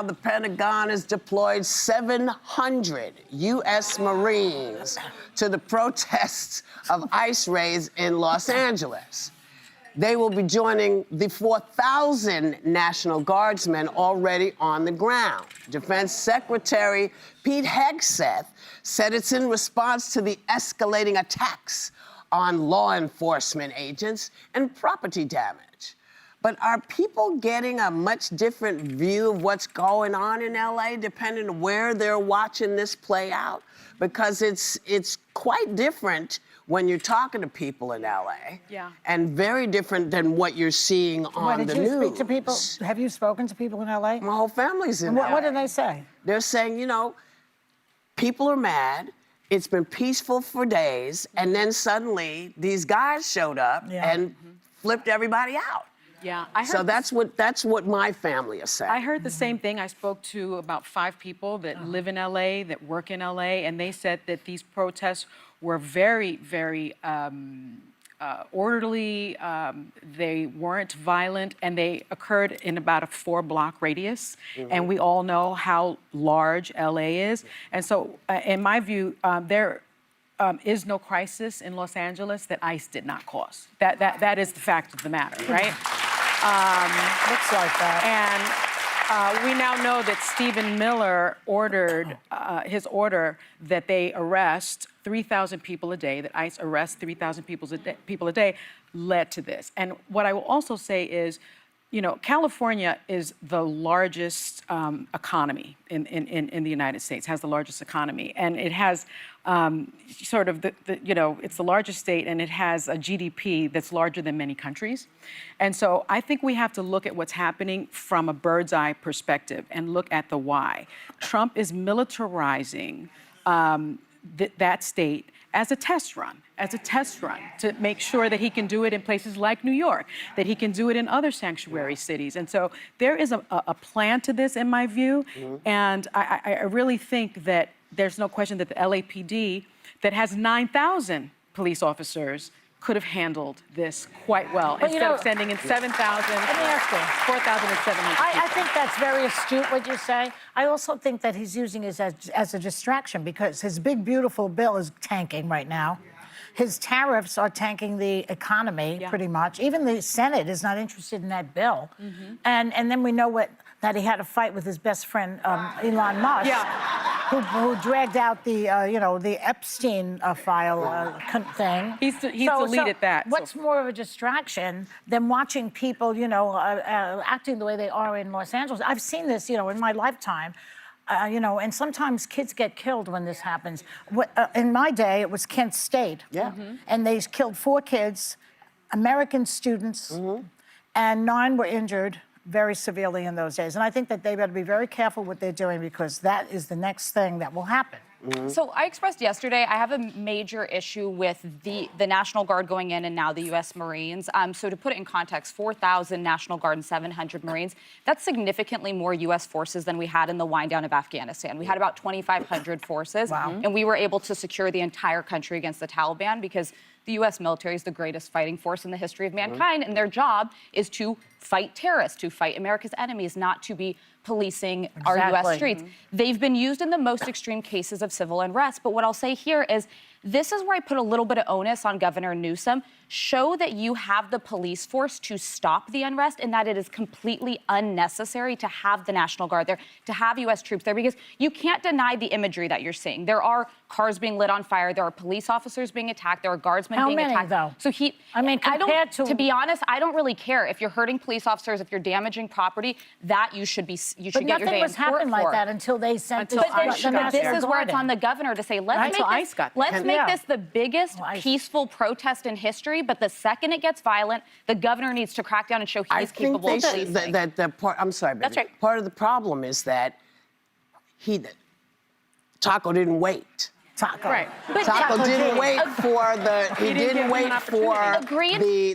The Pentagon has deployed 700 U.S. Marines to the protests of ICE raids in Los Angeles. They will be joining the 4,000 National Guardsmen already on the ground. Defense Secretary Pete Hegseth said it's in response to the escalating attacks on law enforcement agents and property damage. But are people getting a much different view of what's going on in LA depending on where they're watching this play out? Because it's quite different when you're talking to people in LA. Yeah. And very different than what you're seeing on the news. Did you speak to people? Have you spoken to people in LA? My whole family's in LA. What did they say? They're saying, you know, people are mad. It's been peaceful for days, and then suddenly these guys showed up and flipped everybody out. Yeah, So that's what my family is saying. I heard the same thing. I spoke to about 5 people that live in LA, that work in LA, and they said that these protests were very, very orderly. They weren't violent, and they occurred in about a 4-block radius. And we all know how large LA is. And so, in my view, there is no crisis in Los Angeles that ICE did not cause. That is the fact of the matter, right? Looks like that. And we now know that Stephen Miller ordered, his order that they arrest 3,000 people a day, that ICE arrests 3,000 people a day, led to this. And what I will also say is, you know, California is the largest economy in the United States, has the largest economy. And it has sort of, you know, it's the largest state, and it has a GDP that's larger than many countries. And so I think we have to look at what's happening from a bird's eye perspective and look at the why. Trump is militarizing that state as a test run, to make sure that he can do it in places like New York, that he can do it in other sanctuary cities. And so there is a plan to this, in my view. And I really think that there's no question that the LAPD, that has 9,000 police officers, could have handled this quite well, instead of sending in 7,000, 4,700 I think that's very astute what you say. I also think that he's using it as a distraction, because his big, beautiful bill is tanking right now. His tariffs are tanking the economy, pretty much. Even the Senate is not interested in that bill. And then we know that he had a fight with his best friend, Elon Musk. Who dragged out the, the Epstein file thing. He's deleted that. What's more of a distraction than watching people, acting the way they are in Los Angeles? I've seen this, in my lifetime. And sometimes kids get killed when this happens. In my day, it was Kent State. And they killed 4 kids, American students, and 9 were injured very severely in those days. And I think that they better be very careful what they're doing, because that is the next thing that will happen. So I expressed yesterday, I have a major issue with the National Guard going in and now the U.S. Marines. So to put it in context, 4,000 National Guard and 700 Marines, that's significantly more U.S. forces than we had in the wind down of Afghanistan. We had about 2,500 forces, and we were able to secure the entire country against the Taliban, because the U.S. military is the greatest fighting force in the history of mankind, and their job is to fight terrorists, to fight America's enemies, not to be policing our U.S. streets. They've been used in the most extreme cases of civil unrest, but what I'll say here is, this is where I put a little bit of onus on Governor Newsom. Show that you have the police force to stop the unrest, and that it is completely unnecessary to have the National Guard there, to have U.S. troops there, because you can't deny the imagery that you're seeing. There are cars being lit on fire. There are police officers being attacked. There are guardsmen being attacked. How many, though? So to be honest, I don't really care. If you're hurting police officers, if you're damaging property, that you should get your day in court for. But nothing was happening like that until they sent the National But this is where it's on the the governor to say, let's make this the biggest peaceful protest in history, but the second it gets violent, the governor needs to crack down and show he's capable of policing. I'm sorry, baby. That's right. Part of the problem is that Taco didn't wait. Taco. Right. But Taco didn't did. wait for the. He didn't give didn't him wait an for opportunity.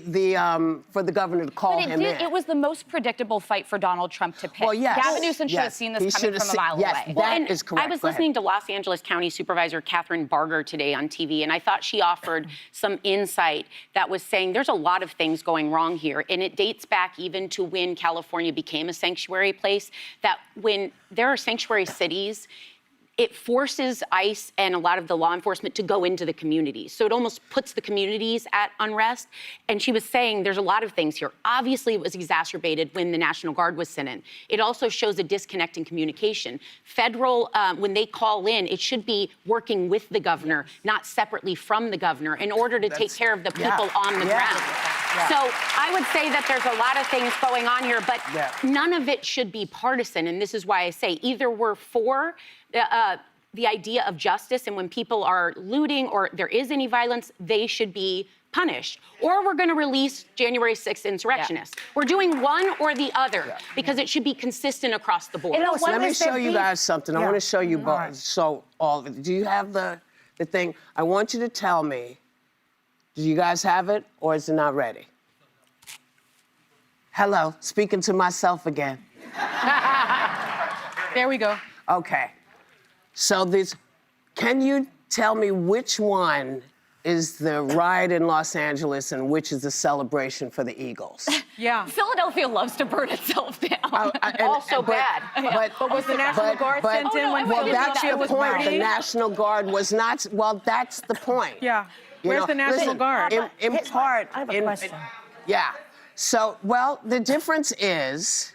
for the governor to call But him in. it was the most predictable fight for Donald Trump to pick. Well, yes. Gavin Newsom should have Yes. seen He this should coming have from a seen- mile yes, away. that And is correct. I was Go ahead. listening to Los Angeles County Supervisor Catherine Barger today on TV, and I thought she offered some insight that was saying there's a lot of things going wrong here, and it dates back even to when California became a sanctuary place, that when there are sanctuary cities, it forces ICE and a lot of the law enforcement to go into the communities. So it almost puts the communities at unrest. And she was saying there's a lot of things here. Obviously, it was exacerbated when the National Guard was sent in. It also shows a disconnect in communication. Federal, when they call in, it should be working with the governor, not separately from the governor, in order to take care of the people on the ground. So I would say that there's a lot of things going on here, but none of it should be partisan. And this is why I say either we're for the idea of justice, and when people are looting or there is any violence, they should be punished. Or we're going to release January 6th insurrectionists. We're doing one or the other because it should be consistent across the board. You know, when Let me was there show you beef? guys something. I Yeah. want to show you All both. right. So all of it. Do you have the thing? I want you to tell me. Do you guys have it, or is it not ready? Hello, speaking to myself again. There we go. Okay. So can you tell me which one is the riot in Los Angeles and which is the celebration for the Eagles? Yeah. Philadelphia loves to burn itself down. Also bad. But was the National Guard sent in when well, that's Philadelphia the was point. The burning? National Guard was not. Well, that's the point. Yeah. You Where's know, the National listen, Guard? In part, I have a question. Yeah. So, well, the difference is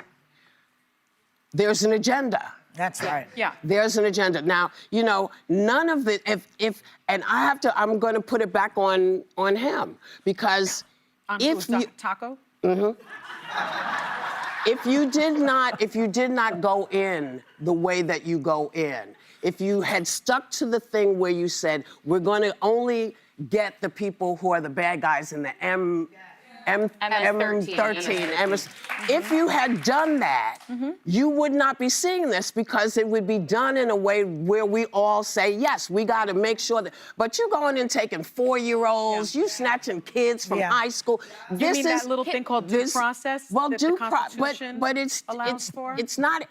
there's an agenda. That's right. Yeah. There's an agenda. Now, you know, none of the and I'm going to put it back on him because if you Taco? if you did not go in the way that you go in, if you had stuck to the thing where you said we're going to only get the people who are the bad guys in the MS-13, if you had done that, you would not be seeing this because it would be done in a way where we all say, yes, we got to make sure that. But you going and taking 4-year-olds, you snatching kids from high school. You mean that little thing called due process? Well, that due the process, Constitution but it's allows for? it's not.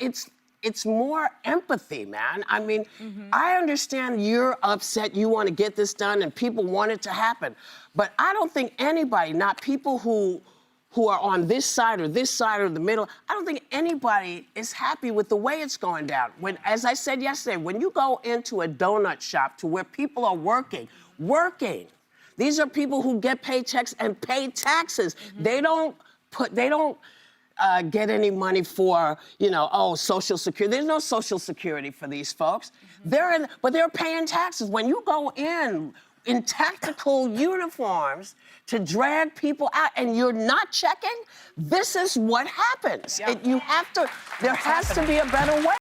It's more empathy, man. I mean, I understand you're upset, you want to get this done, and people want it to happen. But I don't think anybody, not people who are on this side or the middle, I don't think anybody is happy with the way it's going down. When, as I said yesterday, when you go into a donut shop to where people are working, these are people who get paychecks and pay taxes. They don't get any money for, Social Security. There's no Social Security for these folks. But they're paying taxes. When you go in tactical uniforms to drag people out and you're not checking, this is what happens. Yeah. There has to be a better way.